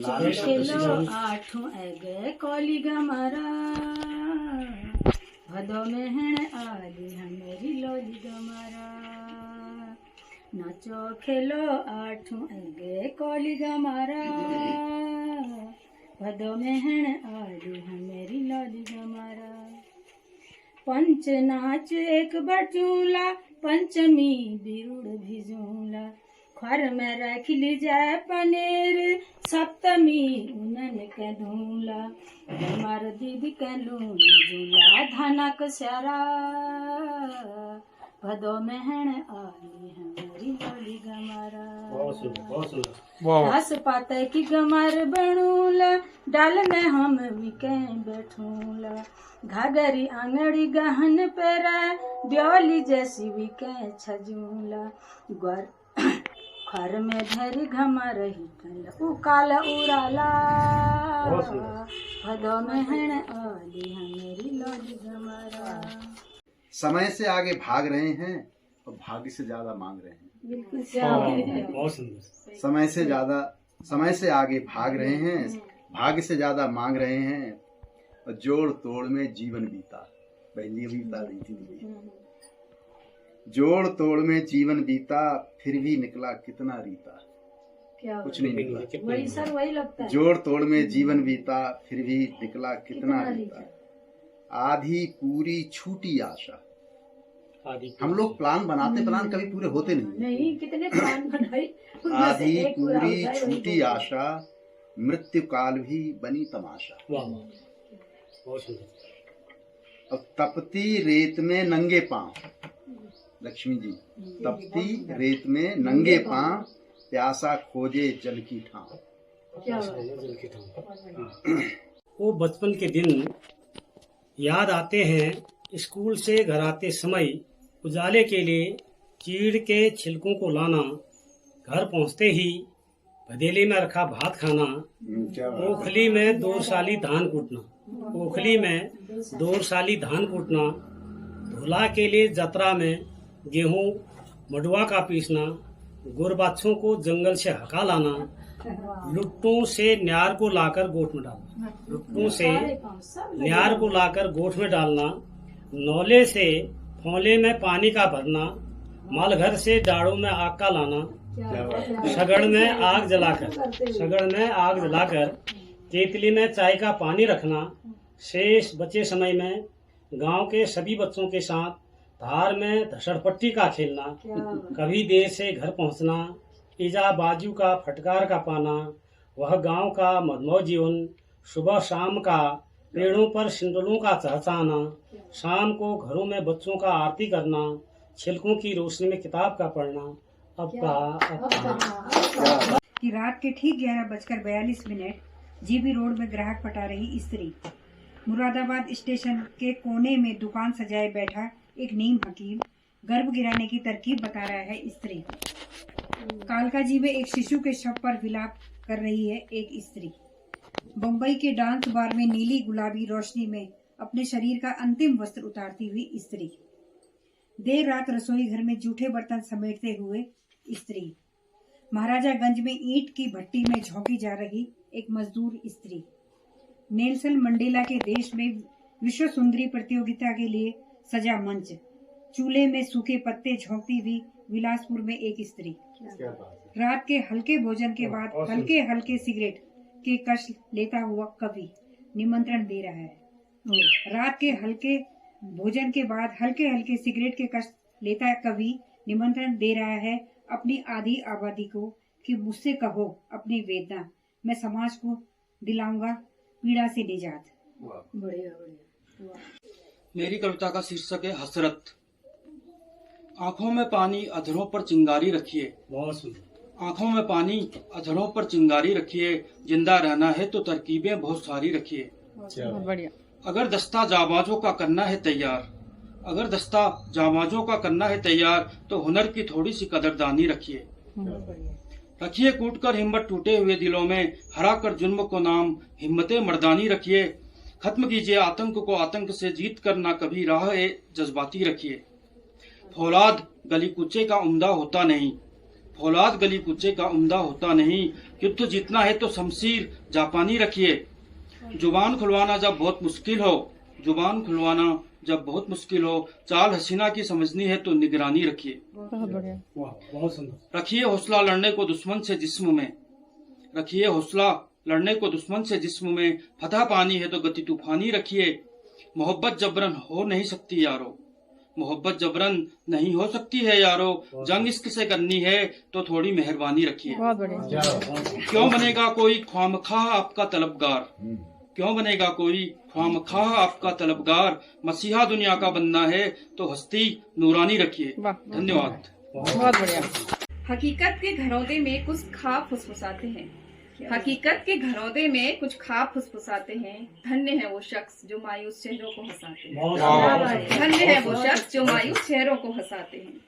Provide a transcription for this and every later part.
चलो आठों एगे कोली गमारा भदो में है आली हमेरी लोली गमारा नाचो खेलो आठों एगे कोली गमारा भदो में है आली हमेरी लोली गमारा पंच नाच एक बटूला पंचमी बिरुड़ भिजूला खर में रख ली जाए पनीर सप्तमी उनन के धूला हमार दीदी के लून झूला धनक सरा भदो में है आली हमारी लोली गमारा घास पाते की गमार बनूला डाल में हम विके बैठूला घाघरी आंगड़ी गहन पेरा ब्योली जैसी विके छजूला ग्वार खर में धरी घमा रही कल उकाल उड़ाला भदो में है आली हमेरी लोली गमारा। समय से आगे भाग रहे हैं और भाग्य से ज्यादा मांग रहे हैं। बिल्कुल बहुत सुंदर। समय से आगे भाग रहे हैं, भाग्य से ज्यादा मांग रहे हैं और जोड़ तोड़ में जीवन बीता। पहली अभी बता रही थी, जोड़ तोड़ में जीवन बीता फिर भी निकला कितना रीता। क्या कुछ नहीं निकला, वही सर वही लगता है। जोड़ तोड़ में जीवन बीता फिर भी निकला कितना रीता। आधी पूरी छूटी आशा। हम लोग प्लान बनाते, प्लान कभी पूरे होते नहीं। कितने प्लान बनाए। आधी पूरी छूटी आशा मृत्यु काल भी बनी तमाशा। बहुत सुंदर। अब तपती रेत में नंगे पांव, लक्ष्मी जी, तपती रेत में नंगे पांव प्यासा खोजे जल की ठाव। वो बचपन के दिन याद आते हैं। स्कूल से घर आते समय उजाले के लिए चीड़ के छिलकों को लाना, घर पहुंचते ही भदेली में रखा भात खाना, ओखली में 2 साली धान कूटना, ओखली में 2 साली धान कूटना, धुला के लिए जतरा में गेहूं मडुआ का पीसना, गुरबाछों को जंगल से हका लाना, लुट्टों से न्यार को लाकर गोठ में डालना, लुट्टों से न्यार को लाकर गोठ में डालना, नौले से फौले में पानी का भरना, मालघर से डाड़ों में आग का लाना, सगड़ में आग जलाकर केतली में चाय का पानी रखना, शेष बचे समय में गांव के सभी बच्चों के साथ धार में धसड़पट्टी का खेलना, कभी देर से घर पहुंचना, ईजा बाजू का फटकार का पाना, वह गांव का मधुमय जीवन, सुबह शाम का पेड़ों पर सिंदूरों का चहचहाना, शाम को घरों में बच्चों का आरती करना, छिलकों की रोशनी में किताब का पढ़ना। अब कि रात के ठीक 11:42 जीबी रोड में ग्राहक पटा रही स्त्री, मुरादाबाद स्टेशन के कोने में दुकान सजाए बैठा एक नीम हकीम, गर्भ गिराने की तरकीब बता रहा है स्त्री, कालका जी में एक शिशु के शव पर विलाप कर रही है एक स्त्री, बम्बई के डांस बार में नीली गुलाबी रोशनी में अपने शरीर का अंतिम वस्त्र उतारती हुई स्त्री, देर रात रसोई घर में जूठे बर्तन समेटते हुए स्त्री, महाराजागंज में ईंट की भट्टी में झोंकी जा रही एक मजदूर स्त्री, नेल्सन मंडेला के देश में विश्व सुंदरी प्रतियोगिता के लिए सजा मंच, चूल्हे में सूखे पत्ते झोंकती हुई विलासपुर में एक स्त्री, रात के हल्के भोजन के बाद हल्के हल्के सिगरेट के कश लेता हुआ कवि निमंत्रण दे रहा है, रात के हल्के भोजन के बाद हल्के हल्के सिगरेट के कश लेता कवि निमंत्रण दे रहा है अपनी आधी आबादी को कि मुझसे कहो अपनी वेदना, मैं समाज को दिलाऊंगा पीड़ा से निजात। बढ़िया। मेरी कविता का शीर्षक है हसरत। आंखों में पानी अधरों पर चिंगारी रखिए, बहुत सुंदर। आंखों में पानी अधरों पर चिंगारी रखिए, जिंदा रहना है तो तरकीबें बहुत सारी रखिए। बढ़िया। अगर दस्ता जाबाजों का करना है तैयार, अगर दस्ता जाबाजों का करना है तैयार, तो हुनर की थोड़ी सी कदरदानी रखिए। रखिए कूट कर हिम्मत टूटे हुए दिलों में, हरा कर जुल्म को नाम हिम्मते मर्दानी रखिए। खत्म कीजिए आतंक को, आतंक से जीत कर ना कभी राह जज्बाती रखिए। फौलाद गली कुचे का उम्दा होता नहीं, फौलाद गली कूचे का उम्दा होता नहीं। युद्ध जीतना है तो शमशीर जापानी रखिए। जुबान खुलवाना जब बहुत मुश्किल हो, जुबान खुलवाना जब बहुत मुश्किल हो, चाल हसीना की समझनी है तो निगरानी रखिए। वाह, बहुत सुंदर। रखिए हौसला लड़ने को दुश्मन से जिस्म में, रखिए हौसला लड़ने को दुश्मन से जिस्म में, फतह पानी है तो गति तूफानी रखिए। मोहब्बत जबरन हो नहीं सकती यारो, मोहब्बत जबरन नहीं हो सकती है यारो, जंग इश्क से करनी है तो थोड़ी मेहरबानी रखिए। क्यों बनेगा कोई ख्वामखाह आपका तलबगार, क्यों बनेगा कोई ख्वामखाह आपका तलबगार, मसीहा दुनिया का बनना है तो हस्ती नूरानी रखिए। धन्यवाद। बहुत बढ़िया। हकीकत के घरौंदे में कुछ ख्वाब फुसफुसाते हैं, हकीकत के घरौंदे में कुछ ख्वाब फुसफुसाते हैं। धन्य है वो शख्स जो मायूस चेहरों को हंसाते हैं, धन्य है वो शख्स जो मायूस चेहरों को हंसाते हैं।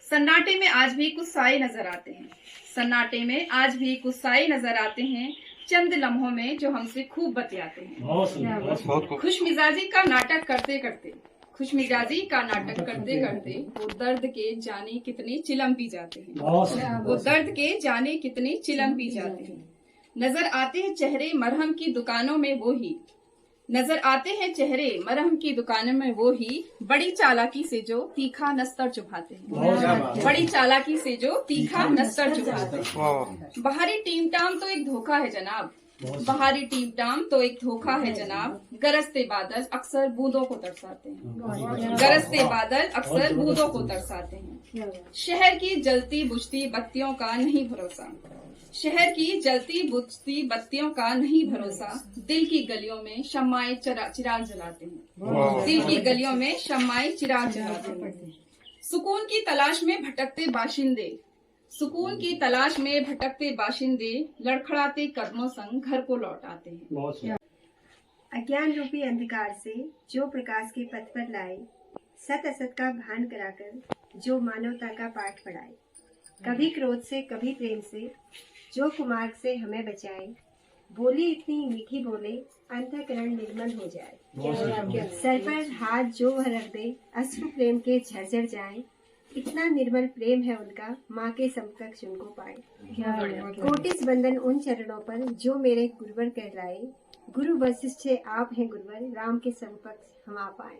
सन्नाटे में आज भी कुछ साए नजर आते हैं, सन्नाटे में आज भी कुछ साए नजर आते हैं, चंद लम्हों में जो हमसे खूब बतियाते हैं। खुशमिजाजी का नाटक करते करते, खुशमिजाजी का नाटक करते करते वो दर्द के जाने कितने चिलम पी जाते हैं, वो दर्द के जाने कितने चिलम पी जाते हैं। नजर आते हैं चेहरे मरहम की दुकानों में वो ही, नजर आते हैं चेहरे मरहम की दुकानों में वो ही, बड़ी चालाकी से जो तीखा नस्तर चुभाते हैं, बड़ी चालाकी से जो तीखा नस्तर चुभाते हैं। बाहरी टीम टाम तो एक धोखा है जनाब, बाहरी टीम टाम तो एक धोखा है जनाब, गरजते बादल अक्सर बूंदों को तरसाते हैं, गरजते बादल अक्सर बूंदों को तरसाते हैं। शहर की जलती बुझती बत्तियों का नहीं भरोसा, शहर की जलती बुझती बत्तियों का नहीं भरोसा, दिल की गलियों में शम्माए चिराग जलाते हैं, दिल की गलियों में शम्माए चिराग जलाते हैं। सुकून की तलाश में भटकते बाशिंदे, सुकून की तलाश में भटकते बाशिंदे, लड़खड़ाते कदमों संग घर को लौट आते हैं। अज्ञान रूपी अंधकार से जो प्रकाश के पथ पर लाए, सत असत का भान कराकर जो मानवता का पाठ पढ़ाए, कभी क्रोध से कभी प्रेम से जो कुमार्ग से हमें बचाए, बोली इतनी मीठी बोले अंतःकरण निर्मल हो जाए, सर पर हाथ जो वह रख दे अश्रु प्रेम के झरझर जाए, इतना निर्मल प्रेम है उनका माँ के समकक्ष उनको पाए। कोटिस बंदन उन चरणों पर जो मेरे गुरुवर कहलाए, गुरु वशिष्ठ आप हैं गुरुवर, राम के समकक्ष हम आप आए।